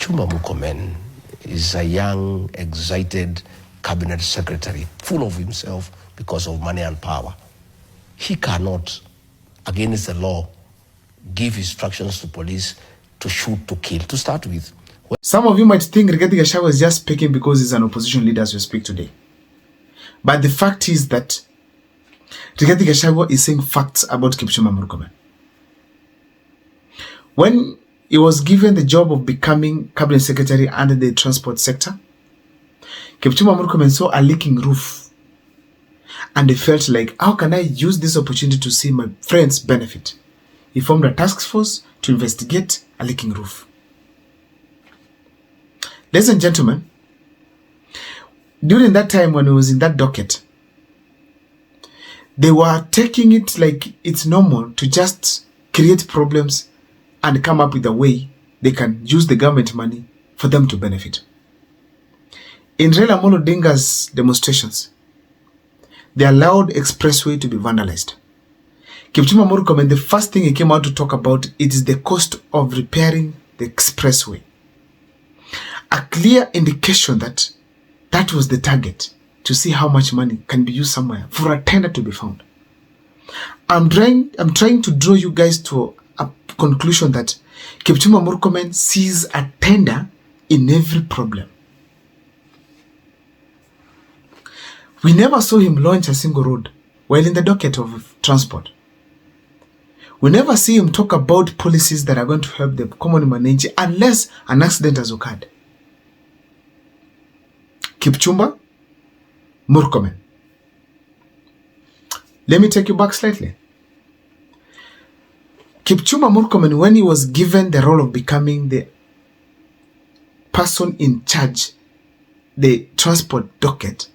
Kipchumba Murkomen is a young, excited cabinet secretary, full of himself because of money and power. He cannot, against the law, give instructions to police to shoot, to kill, to start with. Some of you might think Rigathi Gachagua is just speaking because he's an opposition leader as we speak today. But the fact is that Rigathi Gachagua is saying facts about Kipchumba Murkomen. When he was given the job of becoming cabinet secretary under the transport sector, Kipchumba Murkomen saw a leaking roof and he felt like, how can I use this opportunity to see my friends benefit? He formed a task force to investigate a leaking roof. Ladies and gentlemen, during that time when he was in that docket, they were taking it like it's normal to just create problems and come up with a way they can use the government money for them to benefit. In Raila Amolo Odinga's demonstrations, they allowed expressway to be vandalized. Kipchumba Murkomen, the first thing he came out to talk about it is the cost of repairing the expressway. A clear indication that that was the target, to see how much money can be used somewhere for a tender to be found. I'm trying to draw you guys to a conclusion that Kipchumba Murkomen sees a tender in every problem. We never saw him launch a single road while in the docket of transport. We never see him talk about policies that are going to help the common man unless an accident has occurred. Kipchumba Murkomen. Let me take you back slightly. Kipchumba Murkomen, when he was given the role of becoming the person in charge, the transport docket,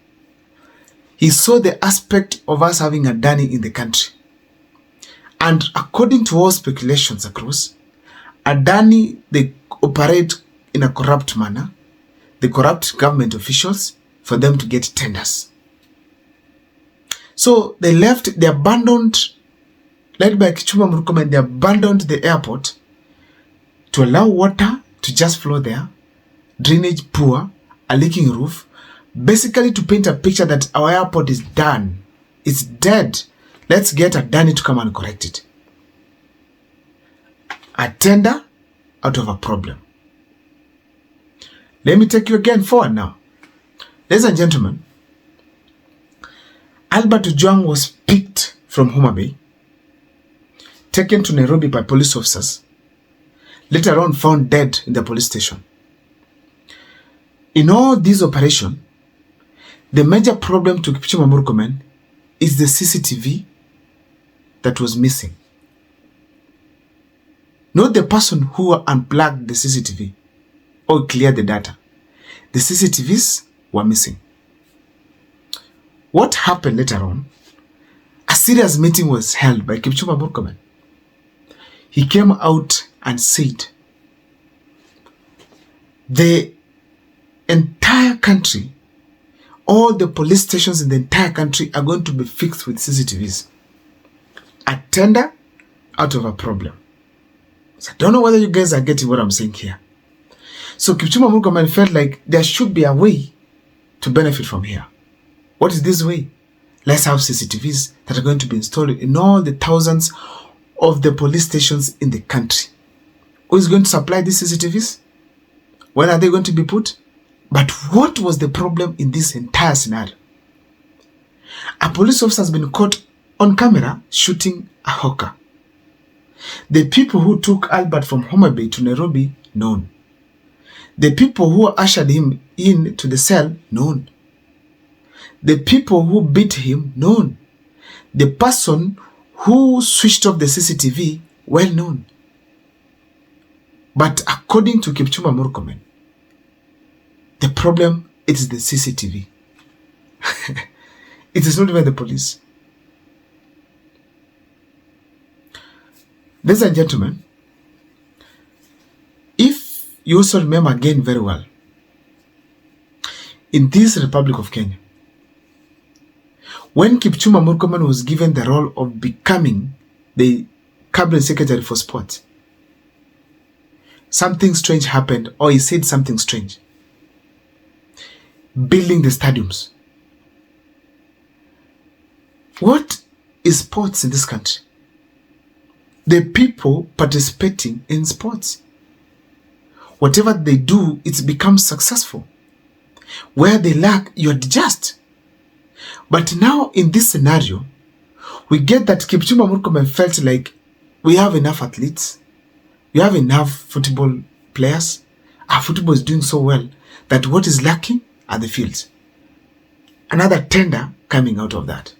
he saw the aspect of us having a Adani in the country. And according to all speculations across, Adani, they operate in a corrupt manner. They corrupt government officials for them to get tenders. So they abandoned, led by Kipchumba Murkomen, they abandoned the airport to allow water to just flow there, drainage poor, a leaking roof, basically to paint a picture that our airport is done. It's dead. Let's get Adani to come and correct it. A tender out of a problem. Let me take you again forward now. Ladies and gentlemen, Albert Ojwang was picked from Homa Bay, taken to Nairobi by police officers, later on found dead in the police station. In all this operation, the major problem to Kipchumba Murkomen is the CCTV that was missing. Not the person who unplugged the CCTV or cleared the data. The CCTVs were missing. What happened later on? A serious meeting was held by Kipchumba Murkomen. He came out and said, the entire country, all the police stations in the entire country are going to be fixed with CCTVs. A tender out of a problem. So I don't know whether you guys are getting what I'm saying here. So Kipchumba Murkomen felt like there should be a way to benefit from here. What is this way? Let's have CCTVs that are going to be installed in all the thousands of the police stations in the country. Who is going to supply these CCTVs? When are they going to be put? But what was the problem in this entire scenario? A police officer has been caught on camera shooting a hawker. The people who took Albert from Homa Bay to Nairobi, known. The people who ushered him in to the cell, known. The people who beat him, known. The person who switched off the CCTV, well known. But according to Kipchumba Murkomen, the problem is the CCTV. It is not even the police. Ladies and gentlemen, if you also remember again very well, in this Republic of Kenya, when Kipchumba Murkomen was given the role of becoming the cabinet secretary for sport, something strange happened, or he said something strange. Building the stadiums. What is sports in this country? The people participating in sports. Whatever they do, it becomes successful. Where they lack, you adjust. But now in this scenario, we get that Kipchumba Murkomen felt like we have enough athletes, we have enough football players, our football is doing so well that what is lacking are the fields. Another tender coming out of that.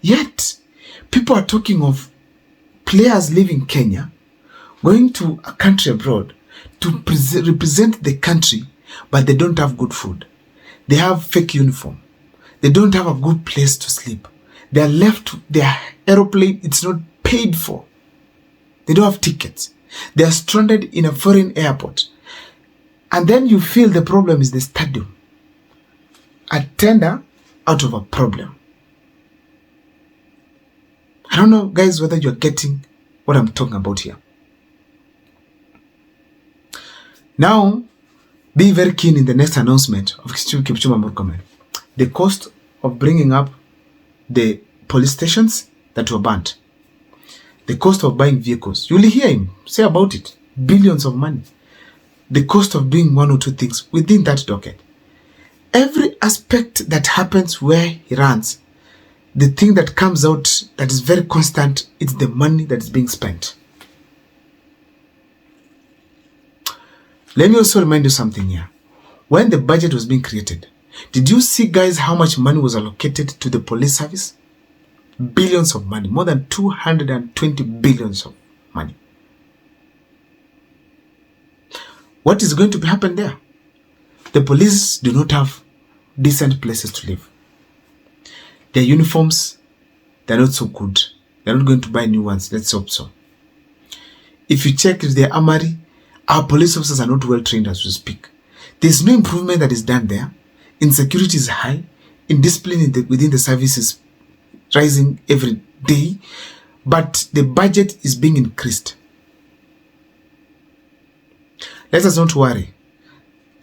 Yet, people are talking of players leaving Kenya, going to a country abroad to represent the country, but they don't have good food. They have fake uniform. They don't have a good place to sleep. They are left, their aeroplane, it's not paid for. They don't have tickets. They are stranded in a foreign airport. And then you feel the problem is the stadium. A tender out of a problem. I don't know, guys, whether you're getting what I'm talking about here. Now, be very keen in the next announcement of Kipchumba Murkomen. The cost of bringing up the police stations that were burnt. The cost of buying vehicles. You will hear him say about it. Billions of money. The cost of doing one or two things within that docket. Every aspect that happens where he runs, the thing that comes out that is very constant, it's the money that is being spent. Let me also remind you something here. When the budget was being created, did you see, guys, how much money was allocated to the police service? Billions of money. More than 220 billions of money. What is going to happen there? The police do not have decent places to live. Their uniforms, they're not so good. They're not going to buy new ones. Let's hope so. If you check their armory, our police officers are not well trained as we speak. There's no improvement that is done there. Insecurity is high. Indiscipline within the service is rising every day. But the budget is being increased. Let us not worry.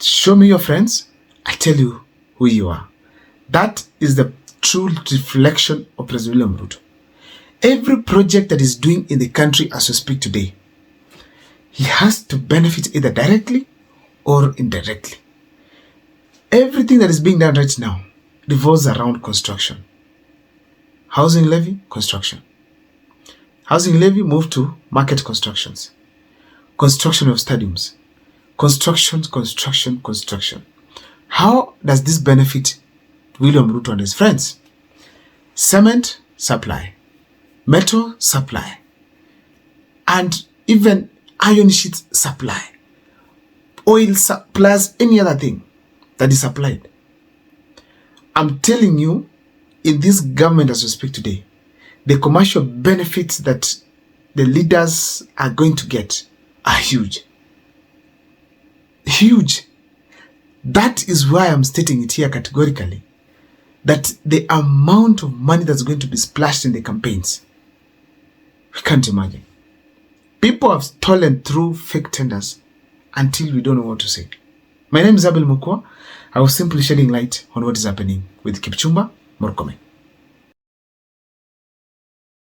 Show me your friends. I tell you who you are. That is the true reflection of President William Ruto. Every project that is doing in the country as we speak today, he has to benefit either directly or indirectly. Everything that is being done right now revolves around construction. Housing levy, construction. Housing levy moved to market constructions. Construction of stadiums. Construction. How does this benefit William Ruto and his friends? Cement supply, metal supply, and even iron sheet supply, oil plus any other thing that is supplied. I'm telling you, in this government as we speak today, the commercial benefits that the leaders are going to get are huge. Huge. That is why I'm stating it here categorically, that the amount of money that's going to be splashed in the campaigns, we can't imagine. People have stolen through fake tenders until we don't know what to say. My name is Abel Mukwa. I was simply shedding light on what is happening with Kipchumba Murkomen.